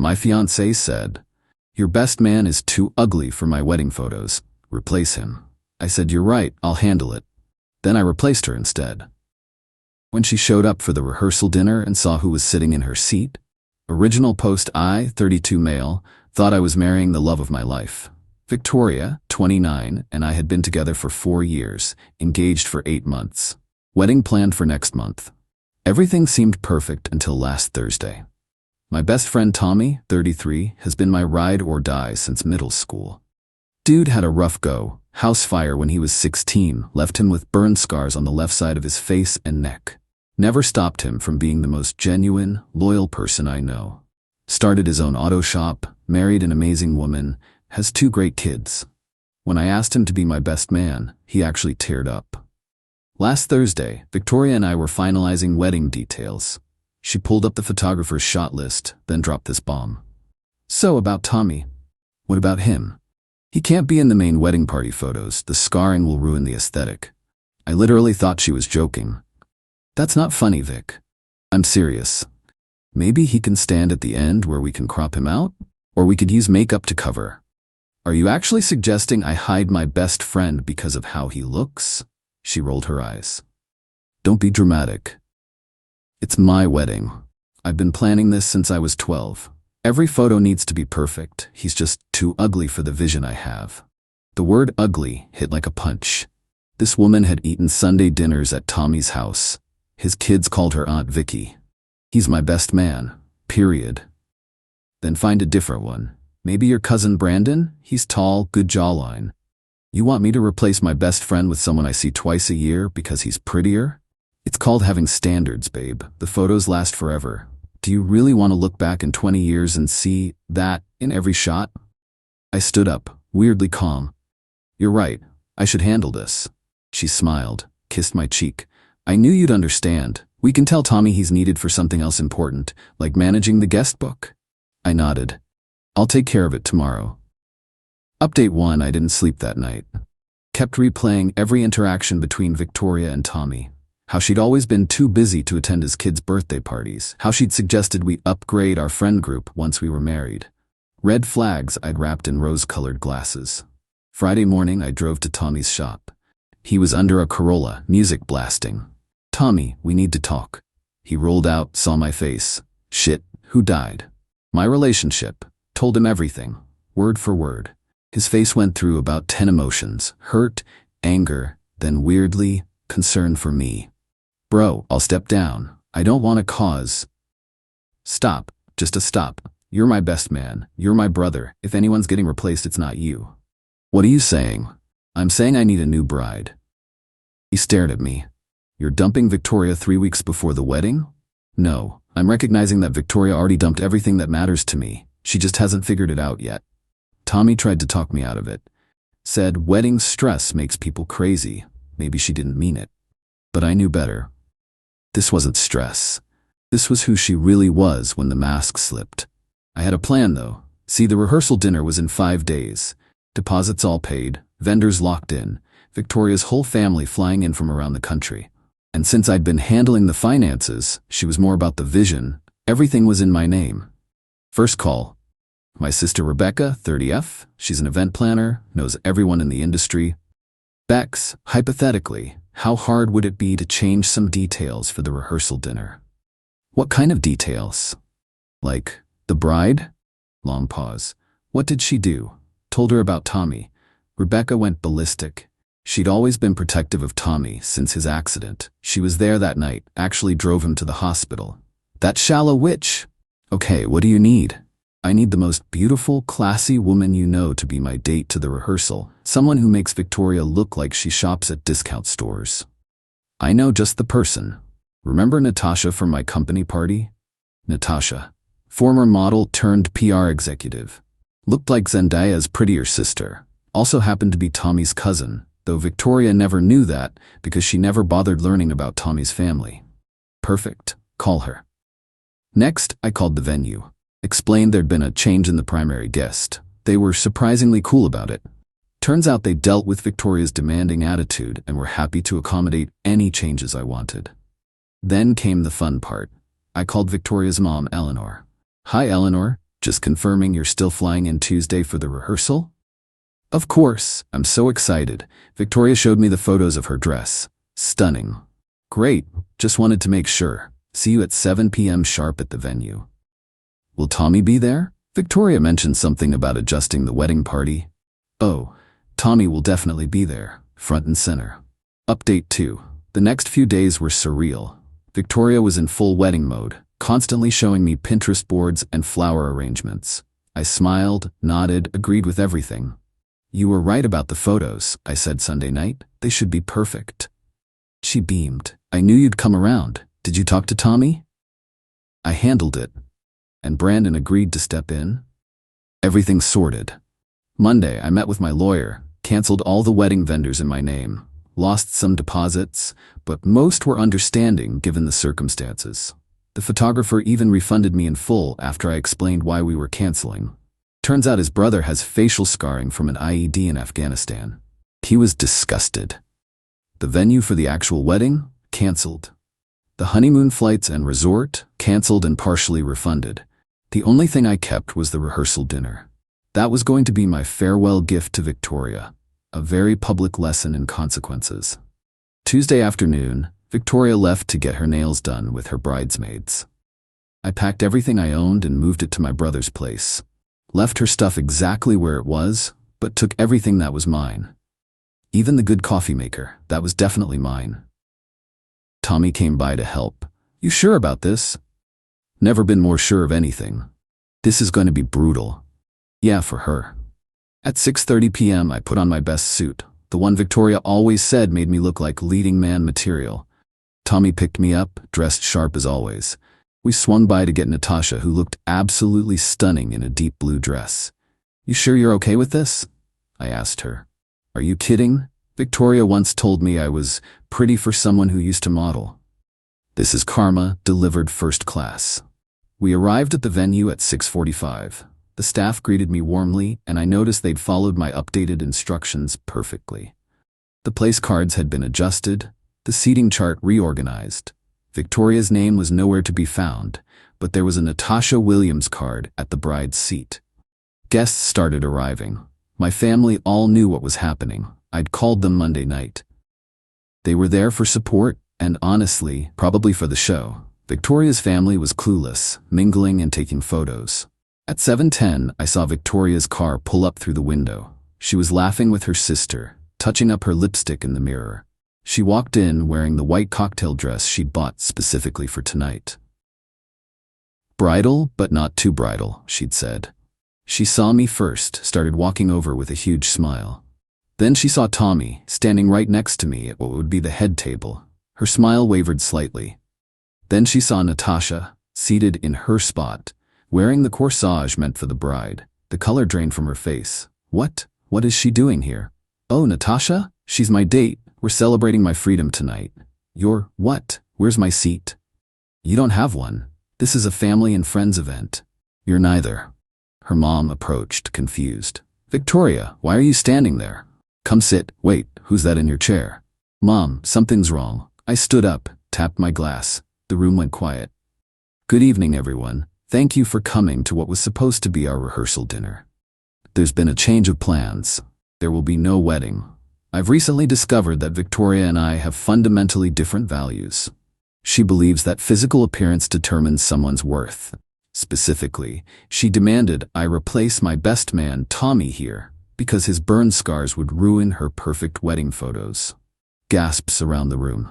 My fiancée said, "Your best man is too ugly for my wedding photos. Replace him." I said, "You're right, I'll handle it." Then I replaced her instead. When she showed up for the rehearsal dinner and saw who was sitting in her seat, original post I, 32 male, thought I was marrying the love of my life. Victoria, 29, and I had been together for 4 years, engaged for 8 months. Wedding planned for next month. Everything seemed perfect until last Thursday. My best friend Tommy, 33, has been my ride or die since middle school. Dude had a rough go. House fire when he was 16 left him with burn scars on the left side of his face and neck. Never stopped him from being the most genuine, loyal person I know. Started his own auto shop, married an amazing woman, has 2 great kids. When I asked him to be my best man, he actually teared up. Last Thursday, Victoria and I were finalizing wedding details. She pulled up the photographer's shot list, then dropped this bomb. "So about Tommy. What about him? He can't be in the main wedding party photos. The scarring will ruin the aesthetic." I literally thought she was joking. "That's not funny, Vic. I'm serious. Maybe he can stand at the end where we can crop him out? Or we could use makeup to cover." "Are you actually suggesting I hide my best friend because of how he looks?" She rolled her eyes. "Don't be dramatic. It's my wedding. I've been planning this since I was 12. Every photo needs to be perfect. He's just too ugly for the vision I have." The word ugly hit like a punch. This woman had eaten Sunday dinners at Tommy's house. His kids called her Aunt Vicky. "He's my best man, period." "Then find a different one. Maybe your cousin Brandon? He's tall, good jawline." "You want me to replace my best friend with someone I see twice a year because he's prettier?" It's called having standards, babe. The photos last forever. Do you really want to look back in 20 years and see that in every shot? I stood up, weirdly calm. "You're right. I should handle this." She smiled, kissed my cheek. "I knew you'd understand. We can tell Tommy he's needed for something else important, like managing the guest book." I nodded. "I'll take care of it tomorrow." Update 1: I didn't sleep that night. Kept replaying every interaction between Victoria and Tommy. How she'd always been too busy to attend his kids' birthday parties. How she'd suggested we upgrade our friend group once we were married. Red flags I'd wrapped in rose-colored glasses. Friday morning, I drove to Tommy's shop. He was under a Corolla, music blasting. "Tommy, we need to talk." He rolled out, saw my face. "Shit, who died?" "My relationship." Told him everything, word for word. His face went through about 10 emotions: hurt, anger, then weirdly, concern for me. "Bro, I'll step down. I don't want to cause." "Stop, just a stop. You're my best man. You're my brother. If anyone's getting replaced, it's not you." "What are you saying?" "I'm saying I need a new bride." He stared at me. "You're dumping Victoria 3 weeks before the wedding?" "No, I'm recognizing that Victoria already dumped everything that matters to me. She just hasn't figured it out yet." Tommy tried to talk me out of it. Said wedding stress makes people crazy. Maybe she didn't mean it. But I knew better. This wasn't stress. This was who she really was when the mask slipped. I had a plan, though. See, the rehearsal dinner was in 5 days. Deposits all paid, vendors locked in, Victoria's whole family flying in from around the country. And since I'd been handling the finances, she was more about the vision. Everything was in my name. First call. My sister Rebecca, 30F. She's an event planner, knows everyone in the industry. "Bex, hypothetically, how hard would it be to change some details for the rehearsal dinner?" "What kind of details?" "Like, the bride?" Long pause. "What did she do?" Told her about Tommy. Rebecca went ballistic. She'd always been protective of Tommy since his accident. She was there that night, actually drove him to the hospital. "That shallow witch." "Okay, what do you need?" "I need the most beautiful, classy woman you know to be my date to the rehearsal. Someone who makes Victoria look like she shops at discount stores." "I know just the person. Remember Natasha from my company party?" Natasha. Former model turned PR executive. Looked like Zendaya's prettier sister. Also happened to be Tommy's cousin, though Victoria never knew that because she never bothered learning about Tommy's family. "Perfect. Call her." Next, I called the venue. Explained there'd been a change in the primary guest. They were surprisingly cool about it. Turns out they dealt with Victoria's demanding attitude and were happy to accommodate any changes I wanted. Then came the fun part. I called Victoria's mom, Eleanor. "Hi, Eleanor. Just confirming you're still flying in Tuesday for the rehearsal? Of course, I'm so excited. Victoria showed me the photos of her dress. Stunning. Great, just wanted to make sure. See you at 7 p.m. sharp at the venue. Will Tommy be there? Victoria mentioned something about adjusting the wedding party. Oh, Tommy will definitely be there, front and center. Update 2. The next few days were surreal. Victoria was in full wedding mode, constantly showing me Pinterest boards and flower arrangements. I smiled, nodded, agreed with everything. You were right about the photos, I said Sunday night. They should be perfect. She beamed. I knew you'd come around. Did you talk to Tommy? I handled it. And Brandon agreed to step in? Everything's sorted. Monday, I met with my lawyer, canceled all the wedding vendors in my name, lost some deposits, but most were understanding given the circumstances. The photographer even refunded me in full after I explained why we were canceling. Turns out his brother has facial scarring from an IED in Afghanistan. He was disgusted. The venue for the actual wedding? Canceled. The honeymoon flights and resort? Canceled and partially refunded. The only thing I kept was the rehearsal dinner. That was going to be my farewell gift to Victoria, a very public lesson in consequences. Tuesday afternoon, Victoria left to get her nails done with her bridesmaids. I packed everything I owned and moved it to my brother's place. Left her stuff exactly where it was, but took everything that was mine. Even the good coffee maker, that was definitely mine. Tommy came by to help. You sure about this? Never been more sure of anything. This is going to be brutal. Yeah, for her. At 6:30 p.m. I put on my best suit, the one Victoria always said made me look like leading man material. Tommy picked me up, dressed sharp as always. We swung by to get Natasha, who looked absolutely stunning in a deep blue dress. You sure you're okay with this? I asked her. Are you kidding? Victoria once told me I was pretty for someone who used to model. This is karma, delivered first class. We arrived at the venue at 6:45. The staff greeted me warmly, and I noticed they'd followed my updated instructions perfectly. The place cards had been adjusted, the seating chart reorganized. Victoria's name was nowhere to be found, but there was a Natasha Williams card at the bride's seat. Guests started arriving. My family all knew what was happening. I'd called them Monday night. They were there for support, and honestly, probably for the show. Victoria's family was clueless, mingling and taking photos. At 7:10, I saw Victoria's car pull up through the window. She was laughing with her sister, touching up her lipstick in the mirror. She walked in wearing the white cocktail dress she'd bought specifically for tonight. Bridal, but not too bridal, she'd said. She saw me first, started walking over with a huge smile. Then she saw Tommy, standing right next to me at what would be the head table. Her smile wavered slightly. Then she saw Natasha, seated in her spot, wearing the corsage meant for the bride. The color drained from her face. What is she doing here? Oh, Natasha? She's my date. We're celebrating my freedom tonight. You're what? Where's my seat? You don't have one. This is a family and friends event. You're neither. Her mom approached, confused. Victoria, why are you standing there? Come sit. Wait, who's that in your chair? Mom, something's wrong. I stood up, tapped my glass. The room went quiet. Good evening, everyone. Thank you for coming to what was supposed to be our rehearsal dinner. There's been a change of plans. There will be no wedding. I've recently discovered that Victoria and I have fundamentally different values. She believes that physical appearance determines someone's worth. Specifically, she demanded I replace my best man, Tommy, here, because his burn scars would ruin her perfect wedding photos. Gasps around the room.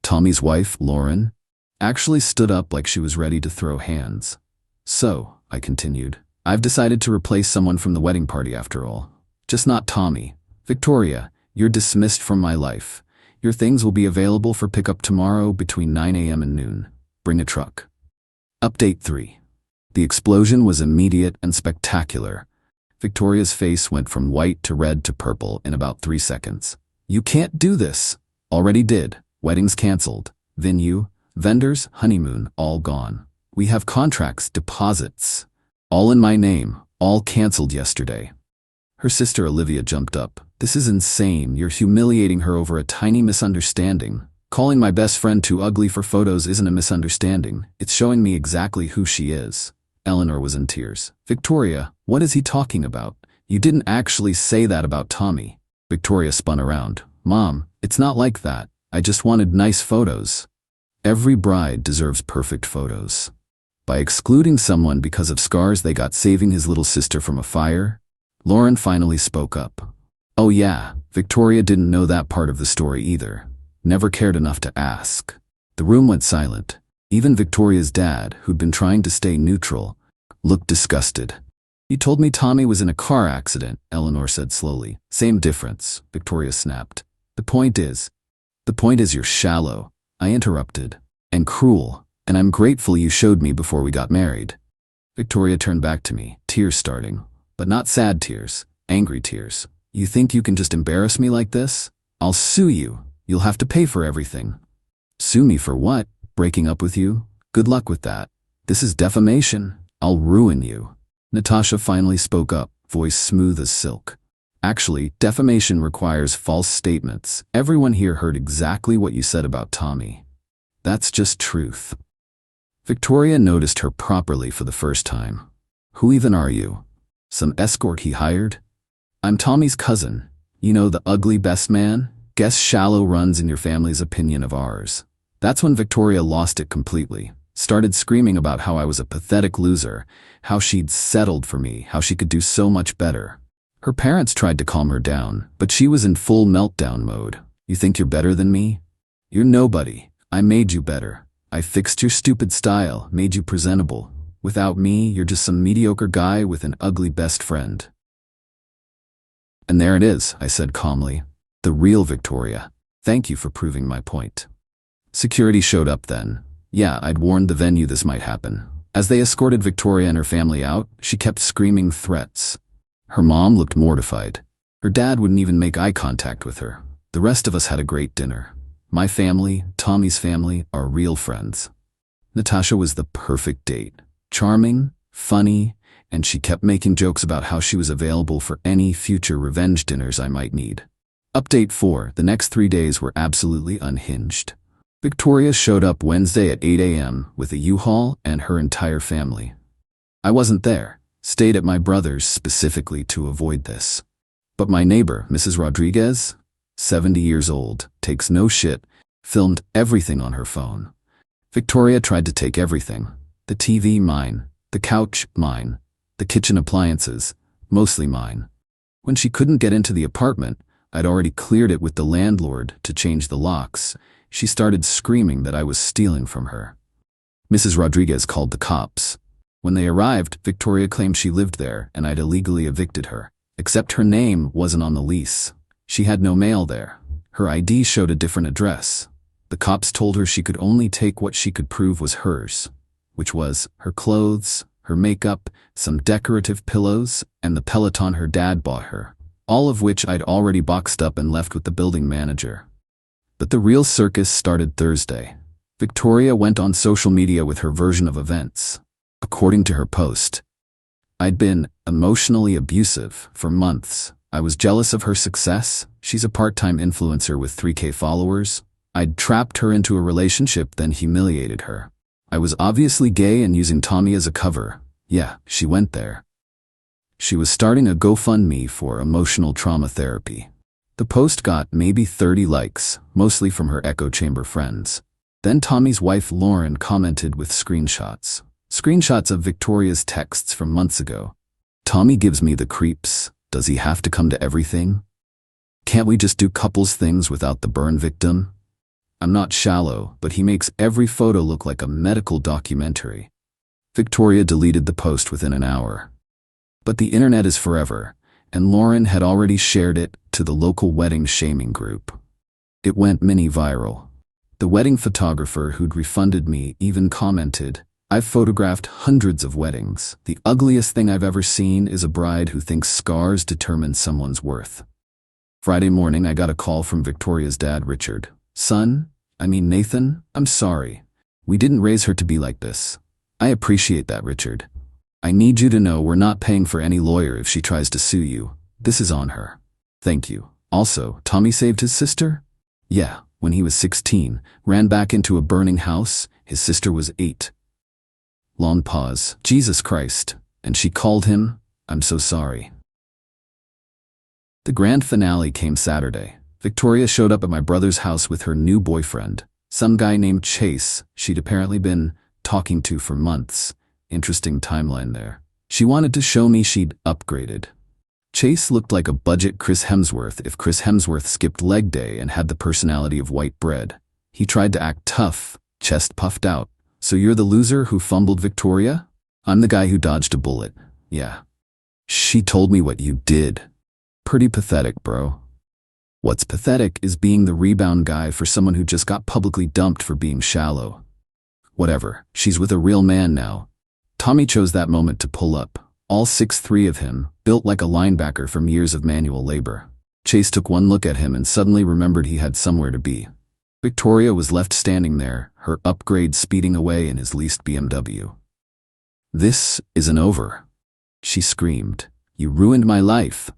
Tommy's wife, Lauren, actually stood up like she was ready to throw hands. So, I continued, I've decided to replace someone from the wedding party after all. Just not Tommy. Victoria, you're dismissed from my life. Your things will be available for pickup tomorrow between 9 a.m. and noon. Bring a truck. Update 3. The explosion was immediate and spectacular. Victoria's face went from white to red to purple in about 3 seconds. You can't do this. Already did. Weddings canceled. Venue, vendors, honeymoon, all gone. We have contracts, deposits. All in my name, all canceled yesterday. Her sister Olivia jumped up. This is insane. You're humiliating her over a tiny misunderstanding. Calling my best friend too ugly for photos isn't a misunderstanding. It's showing me exactly who she is. Eleanor was in tears. Victoria, what is he talking about? You didn't actually say that about Tommy. Victoria spun around. Mom, it's not like that. I just wanted nice photos. Every bride deserves perfect photos. By excluding someone because of scars they got saving his little sister from a fire, Lauren finally spoke up. Oh yeah, Victoria didn't know that part of the story either. Never cared enough to ask. The room went silent. Even Victoria's dad, who'd been trying to stay neutral, looked disgusted. You told me Tommy was in a car accident, Eleanor said slowly. Same difference, Victoria snapped. The point is you're shallow, I interrupted, and cruel, and I'm grateful you showed me before we got married. Victoria turned back to me, tears starting, but not sad tears, angry tears. You think you can just embarrass me like this? I'll sue you. You'll have to pay for everything. Sue me for what? Breaking up with you? Good luck with that. This is defamation. I'll ruin you. Natasha finally spoke up, voice smooth as silk. Actually, defamation requires false statements. Everyone here heard exactly what you said about Tommy. That's just truth. Victoria noticed her properly for the first time. Who even are you? Some escort he hired? I'm Tommy's cousin. You know, the ugly best man? Guess shallow runs in your family's opinion of ours. That's when Victoria lost it completely. Started screaming about how I was a pathetic loser, how she'd settled for me, how she could do so much better. Her parents tried to calm her down, but she was in full meltdown mode. You think you're better than me? You're nobody. I made you better. I fixed your stupid style, made you presentable. Without me, you're just some mediocre guy with an ugly best friend. And there it is, I said calmly. The real Victoria. Thank you for proving my point. Security showed up then. Yeah, I'd warned the venue this might happen. As they escorted Victoria and her family out, she kept screaming threats. Her mom looked mortified. Her dad wouldn't even make eye contact with her. The rest of us had a great dinner. My family, Tommy's family, are real friends. Natasha was the perfect date. Charming, funny, and she kept making jokes about how she was available for any future revenge dinners I might need. Update 4. The next 3 days were absolutely unhinged. Victoria showed up Wednesday at 8 a.m. with a U-Haul and her entire family. I wasn't there, stayed at my brother's specifically to avoid this. But my neighbor, Mrs. Rodriguez, 70 years old, takes no shit, filmed everything on her phone. Victoria tried to take everything. The TV, mine. The couch, mine. The kitchen appliances, mostly mine. When she couldn't get into the apartment, I'd already cleared it with the landlord to change the locks. She started screaming that I was stealing from her. Mrs. Rodriguez called the cops. When they arrived, Victoria claimed she lived there and I'd illegally evicted her. Except her name wasn't on the lease. She had no mail there. Her ID showed a different address. The cops told her she could only take what she could prove was hers, which was her clothes, her makeup, some decorative pillows, and the Peloton her dad bought her, all of which I'd already boxed up and left with the building manager. But the real circus started Thursday. Victoria went on social media with her version of events. According to her post, I'd been emotionally abusive for months. I was jealous of her success. She's a part-time influencer with 3K followers. I'd trapped her into a relationship, then humiliated her. I was obviously gay and using Tommy as a cover. Yeah, she went there. She was starting a GoFundMe for emotional trauma therapy. The post got maybe 30 likes, mostly from her echo chamber friends. Then Tommy's wife Lauren commented with screenshots. Screenshots of Victoria's texts from months ago. Tommy gives me the creeps. Does he have to come to everything? Can't we just do couples things without the burn victim? I'm not shallow, but he makes every photo look like a medical documentary. Victoria deleted the post within an hour. But the internet is forever, and Lauren had already shared it to the local wedding shaming group. It went mini viral. The wedding photographer who'd refunded me even commented, I've photographed hundreds of weddings. The ugliest thing I've ever seen is a bride who thinks scars determine someone's worth. Friday morning, I got a call from Victoria's dad, Richard. Nathan, I'm sorry. We didn't raise her to be like this. I appreciate that, Richard. I need you to know we're not paying for any lawyer if she tries to sue you. This is on her. Thank you. Also, Tommy saved his sister? Yeah, when he was 16, ran back into a burning house. His sister was 8. Long pause. Jesus Christ. And she called him, I'm so sorry. The grand finale came Saturday. Victoria showed up at my brother's house with her new boyfriend, some guy named Chase she'd apparently been talking to for months. Interesting timeline there. She wanted to show me she'd upgraded. Chase looked like a budget Chris Hemsworth if Chris Hemsworth skipped leg day and had the personality of white bread. He tried to act tough, chest puffed out. So you're the loser who fumbled Victoria? I'm the guy who dodged a bullet. Yeah. She told me what you did. Pretty pathetic, bro. What's pathetic is being the rebound guy for someone who just got publicly dumped for being shallow. Whatever, she's with a real man now. Tommy chose that moment to pull up, all 6'3" of him, built like a linebacker from years of manual labor. Chase took one look at him and suddenly remembered he had somewhere to be. Victoria was left standing there, her upgrade speeding away in his leased BMW. This isn't over, she screamed. You ruined my life.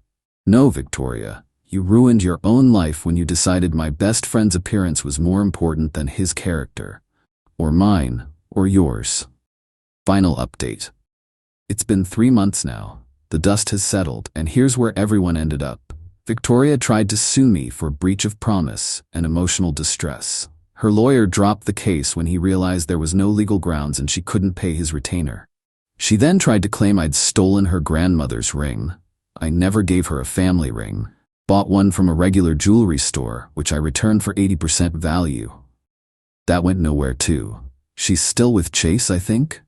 No, Victoria, you ruined your own life when you decided my best friend's appearance was more important than his character. Or mine, or yours. Final update. It's been 3 months now. The dust has settled, and here's where everyone ended up. Victoria tried to sue me for breach of promise and emotional distress. Her lawyer dropped the case when he realized there was no legal grounds and she couldn't pay his retainer. She then tried to claim I'd stolen her grandmother's ring. I never gave her a family ring. Bought one from a regular jewelry store, which I returned for 80% value. That went nowhere too. She's still with Chase, I think?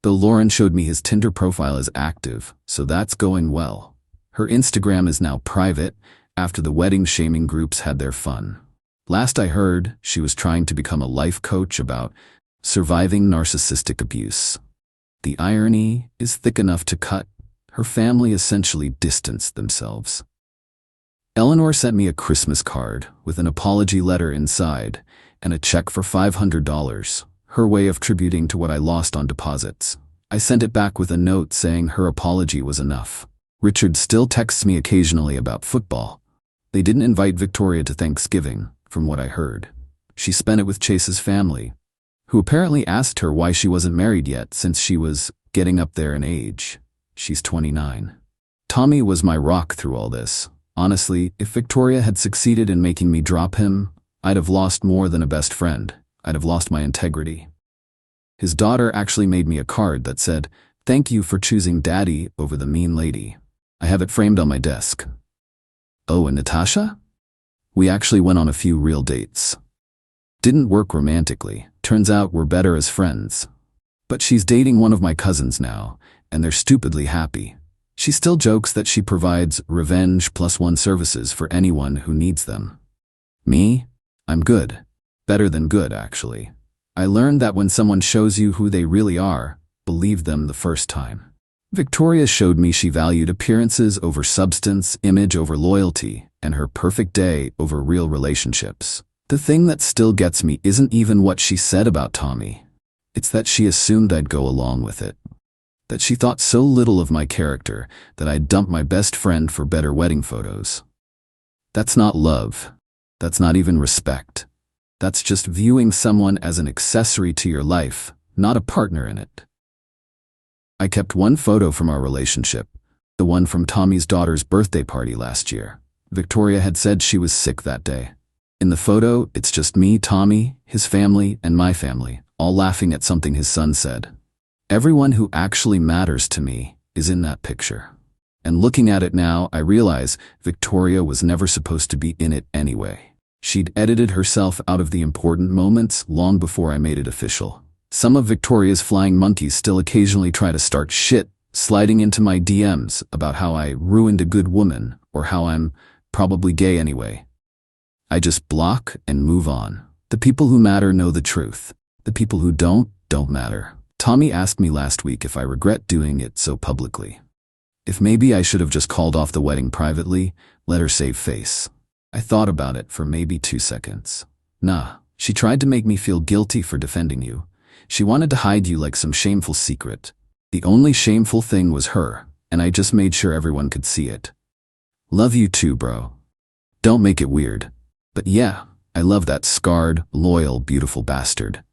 Though Lauren showed me his Tinder profile is active, so that's going well. Her Instagram is now private, after the wedding shaming groups had their fun. Last I heard, she was trying to become a life coach about surviving narcissistic abuse. The irony is thick enough to cut. Her family essentially distanced themselves. Eleanor sent me a Christmas card with an apology letter inside and a check for $500, her way of tributing to what I lost on deposits. I sent it back with a note saying her apology was enough. Richard still texts me occasionally about football. They didn't invite Victoria to Thanksgiving, from what I heard. She spent it with Chase's family, who apparently asked her why she wasn't married yet since she was getting up there in age. She's 29. Tommy was my rock through all this. Honestly, if Victoria had succeeded in making me drop him, I'd have lost more than a best friend. I'd have lost my integrity. His daughter actually made me a card that said, "Thank you for choosing Daddy over the mean lady." I have it framed on my desk. Oh, and Natasha? We actually went on a few real dates. Didn't work romantically. Turns out we're better as friends. But she's dating one of my cousins now, and they're stupidly happy. She still jokes that she provides revenge +1 services for anyone who needs them. Me? I'm good. Better than good, actually. I learned that when someone shows you who they really are, believe them the first time. Victoria showed me she valued appearances over substance, image over loyalty, and her perfect day over real relationships. The thing that still gets me isn't even what she said about Tommy. It's that she assumed I'd go along with it. That she thought so little of my character that I'd dump my best friend for better wedding photos. That's not love. That's not even respect. That's just viewing someone as an accessory to your life, not a partner in it. I kept one photo from our relationship, the one from Tommy's daughter's birthday party last year. Victoria had said she was sick that day. In the photo, it's just me, Tommy, his family, and my family, all laughing at something his son said. Everyone who actually matters to me is in that picture. And looking at it now, I realize Victoria was never supposed to be in it anyway. She'd edited herself out of the important moments long before I made it official. Some of Victoria's flying monkeys still occasionally try to start shit, sliding into my DMs about how I ruined a good woman or how I'm probably gay anyway. I just block and move on. The people who matter know the truth. The people who don't matter. Tommy asked me last week if I regret doing it so publicly. If maybe I should have just called off the wedding privately, let her save face. I thought about it for maybe 2 seconds. Nah, she tried to make me feel guilty for defending you. She wanted to hide you like some shameful secret. The only shameful thing was her, and I just made sure everyone could see it. Love you too, bro. Don't make it weird. But yeah, I love that scarred, loyal, beautiful bastard.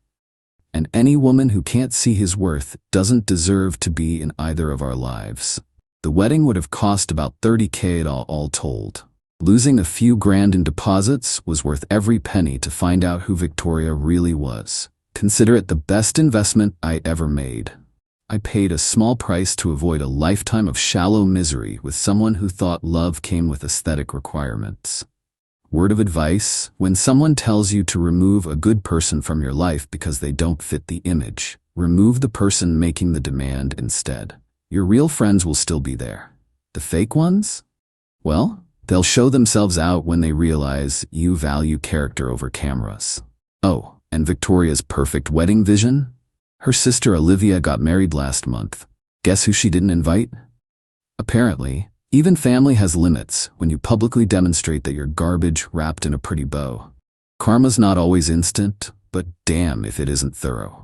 And any woman who can't see his worth doesn't deserve to be in either of our lives. The wedding would have cost about $30K all told. Losing a few grand in deposits was worth every penny to find out who Victoria really was. Consider it the best investment I ever made. I paid a small price to avoid a lifetime of shallow misery with someone who thought love came with aesthetic requirements. Word of advice: when someone tells you to remove a good person from your life because they don't fit the image, remove the person making the demand instead. Your real friends will still be there. The fake ones? Well, they'll show themselves out when they realize you value character over cameras. Oh, and Victoria's perfect wedding vision? Her sister Olivia got married last month. Guess who she didn't invite? Apparently, even family has limits when you publicly demonstrate that you're garbage wrapped in a pretty bow. Karma's not always instant, but damn if it isn't thorough.